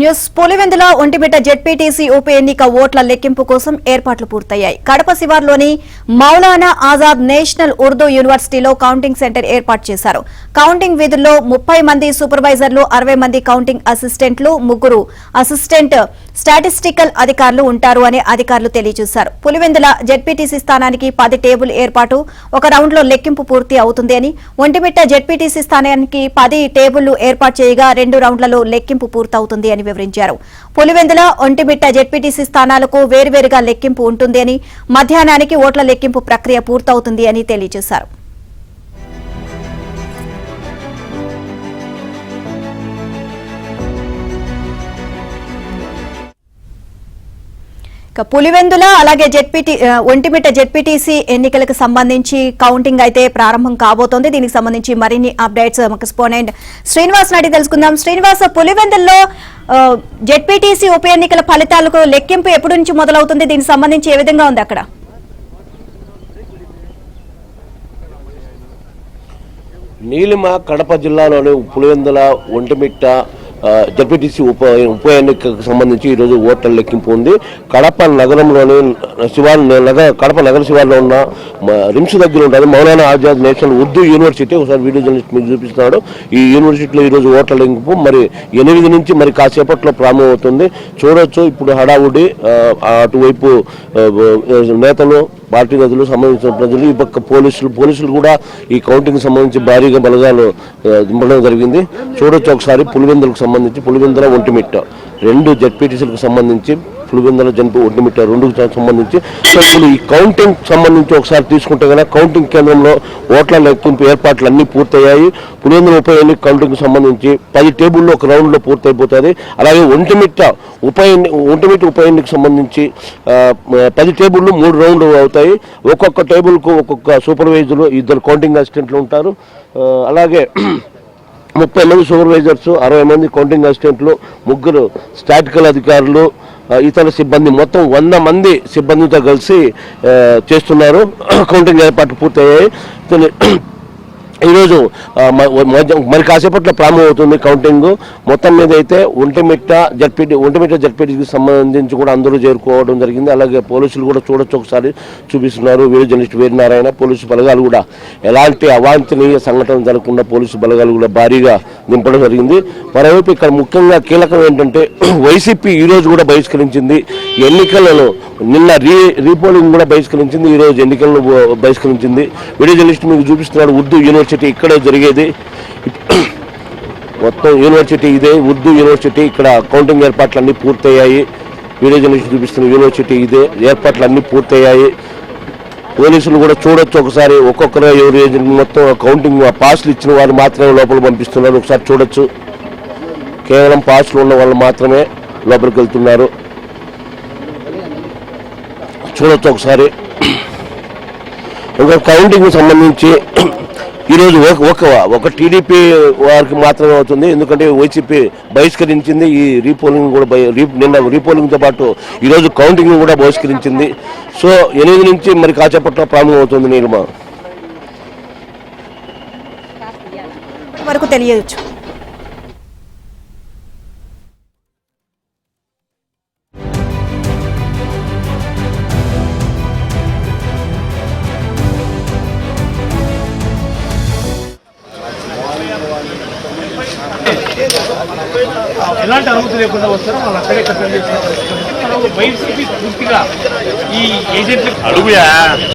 News Pulivendula Vontimitta ZPTC ఉప ఎన్నిక ఓట్ల లెక్కింపు కోసం ఏర్పాట్లు పూర్తయ్యాయి. కడప శివార్లోని మౌలానా ఆజాద్ నేషనల్ ఉర్దూ యూనివర్సిటీలో కౌంటింగ్ సెంటర్ ఏర్పాటు చేశారు. కౌంటింగ్ విధుల్లో 30 మంది సూపర్వైజర్లు, 60 మంది కౌంటింగ్ అసిస్టెంట్లు, 3 అసిస్టెంట్ స్టాటిస్టికల్ అధికారులు ఉంటారు అని అధికారులు తెలియజేశారు. పులివెందుల జెడ్పీటీసీ స్థానానికి 10 టేబుల్ ఏర్పాటు, ఒక రౌండ్లో లెక్కింపు పూర్తి అవుతుంది అని, ఒంటిమిట్ట జెడ్పీటీసీ స్థానానికి 10 టేబుళ్లు ఏర్పాటు చేయగా 2 రౌండ్లలో లెక్కింపు పూర్తవుతుంది అని వివరించారు. పులివెందుల ఒంటిమిట్ట జెడ్పీటీసీ స్థానాలకు వేర్వేరుగా లెక్కింపు ఉంటుంది అని, మధ్యాహ్నానికి ఓట్ల లెక్కింపు ప్రక్రియ పూర్తవుతుంది అని తెలియజేశారు. పులివెందుల అలాగే ఒంటిమిట్ట జెడ్పీటీసీ ఎన్నికలకు సంబంధించి కౌంటింగ్ అయితే ప్రారంభం కాబోతోంది. దీనికి సంబంధించి మరిన్ని అప్డేట్స్ కరెస్పాండెంట్ శ్రీనివాస్ నాటి తెలుసుకుందాం. శ్రీనివాస్, పులివెందుల్లో జెడ్పీటీసీ ఉప ఎన్నికల ఫలితాలకు లెక్కింపు ఎప్పటి నుంచి మొదలవుతుంది? దీనికి సంబంధించి ఏ విధంగా ఉంది అక్కడ? నీలిమ కడప జిల్లాలోని పులివెందుల ఒంటిమిట్ట జెడ్పీటీసీ ఉప ఎన్నికకు సంబంధించి ఈరోజు ఓట్ల లెక్కింపు ఉంది. కడప నగరంలోని కడప నగర శివార్లో ఉన్న రిమ్స్ దగ్గర ఉంటుంది మౌలానా ఆజాద్ నేషనల్ ఉర్దూ యూనివర్సిటీ. ఒకసారి వీడియో జర్నలిస్ట్ మీకు చూపిస్తున్నాడు. ఈ యూనివర్సిటీలో ఈరోజు ఓట్ల లెక్కింపు మరి 8 నుంచి మరి కాసేపట్లో ప్రారంభమవుతుంది. చూడొచ్చు ఇప్పుడు హడావుడి, అటువైపు నేతలు, పార్టీ గదులు, సంబంధించిన ప్రజలు, ఈ పక్క పోలీసులు కూడా ఈ కౌంటింగ్ సంబంధించి భారీగా బలగాలు దింపడం జరిగింది. చూడొచ్చు ఒకసారి పులివెందులకు సంబంధించి పులివెందుల ఒంటిమిట్ట 2 జెడ్పీటీసీలకు సంబంధించి, పులివెందుల ఒంటిమిట్ట 2కు సంబంధించి. సో ఇప్పుడు ఈ కౌంటింగ్ సంబంధించి ఒకసారి తీసుకుంటే కనుక కౌంటింగ్ కేంద్రంలో ఓట్ల లెక్కింపు ఏర్పాట్లు అన్ని పూర్తయ్యాయి. పులివెందుల ఉప ఎన్నిక కౌంటింగ్ సంబంధించి 10 టేబుల్లో ఒక రౌండ్లో పూర్తయిపోతుంది. అలాగే ఒంటిమిట్ట ఉప ఎన్నిక సంబంధించి 10 టేబుల్లో 3 రౌండ్లు అవుతాయి. ఒక్కొక్క టేబుల్కు ఒక్కొక్క సూపర్వైజర్లు, 2 కౌంటింగ్ అసిస్టెంట్లు ఉంటారు. అలాగే 30 మంది సూపర్వైజర్స్, 60 మంది కౌంటింగ్ అసిస్టెంట్లు, 3 స్టాటికల్ అధికారులు, ఇతర సిబ్బంది, మొత్తం 100 మంది సిబ్బందితో కలిసి చేస్తున్నారు. కౌంటింగ్ ఏర్పాట్లు పూర్తయ్యాయి. ఈరోజు మరి కాసేపట్లో ప్రారంభమవుతుంది కౌంటింగ్. మొత్తం మీద అయితే ఒంటిమిట్ట జెడ్పీటీకి సంబంధించి కూడా అందరూ చేరుకోవడం జరిగింది. అలాగే పోలీసులు కూడా చూడొచ్చు, ఒకసారి చూపిస్తున్నారు వీడియో జర్నలిస్ట్ వీరనారాయణ. పోలీసు బలగాలు కూడా ఎలాంటి అవాంఛనీయ సంఘటన జరగకుండా పోలీసు బలగాలు కూడా భారీగా నింపడం జరిగింది. మరోవైపు ఇక్కడ ముఖ్యంగా కీలకం ఏంటంటే వైసీపీ ఈరోజు కూడా బహిష్కరించింది ఎన్నికలను. నిన్న రీపోలింగ్ కూడా బహిష్కరించింది, ఈరోజు ఎన్నికలను బహిష్కరించింది. వీడియో జర్నలిస్ట్ మీకు చూపిస్తున్నాడు. ఉర్దూ యూనివర్సిటీ ఇక్కడే జరిగేది, మొత్తం యూనివర్సిటీ ఇదే, ఉర్దూ యూనివర్సిటీ. ఇక్కడ కౌంటింగ్ ఏర్పాట్లు అన్నీ పూర్తయ్యాయి. వీడియో జర్నలిస్ట్ చూపిస్తున్న యూనివర్సిటీ ఇదే, ఏర్పాట్లు అన్నీ పూర్తయ్యాయి. పోలీసులు కూడా చూడొచ్చు ఒకసారి, ఒక్కొక్కరు ఎవరు మొత్తం కౌంటింగ్ పాస్లు ఇచ్చిన వారు మాత్రమే లోపల పంపిస్తున్నారు. ఒకసారి చూడొచ్చు, కేవలం పాస్లు ఉన్న వాళ్ళు మాత్రమే లోపలికి వెళ్తున్నారు. చూడొచ్చు ఒకసారి. ఇంకా కౌంటింగ్ సంబంధించి ఈరోజు ఒక టీడీపీ వారికి మాత్రమే అవుతుంది, ఎందుకంటే వైసీపీ బహిష్కరించింది ఈ రీపోలింగ్ కూడా. నిన్న రీపోలింగ్తో పాటు ఈరోజు కౌంటింగ్ కూడా బహిష్కరించింది. సో 8 నుంచి మరి కాసేపట్లో ప్రారంభమవుతుంది. నీలిమ వరకు తెలియచ్చు. ఎలాంటి అనుమతి లేకుండా వస్తారో వాళ్ళు అక్కడే కట్టడి చేస్తున్నారు. వైసీపీ పూర్తిగా ఈ ఏజెంట్లకు అడుగుయా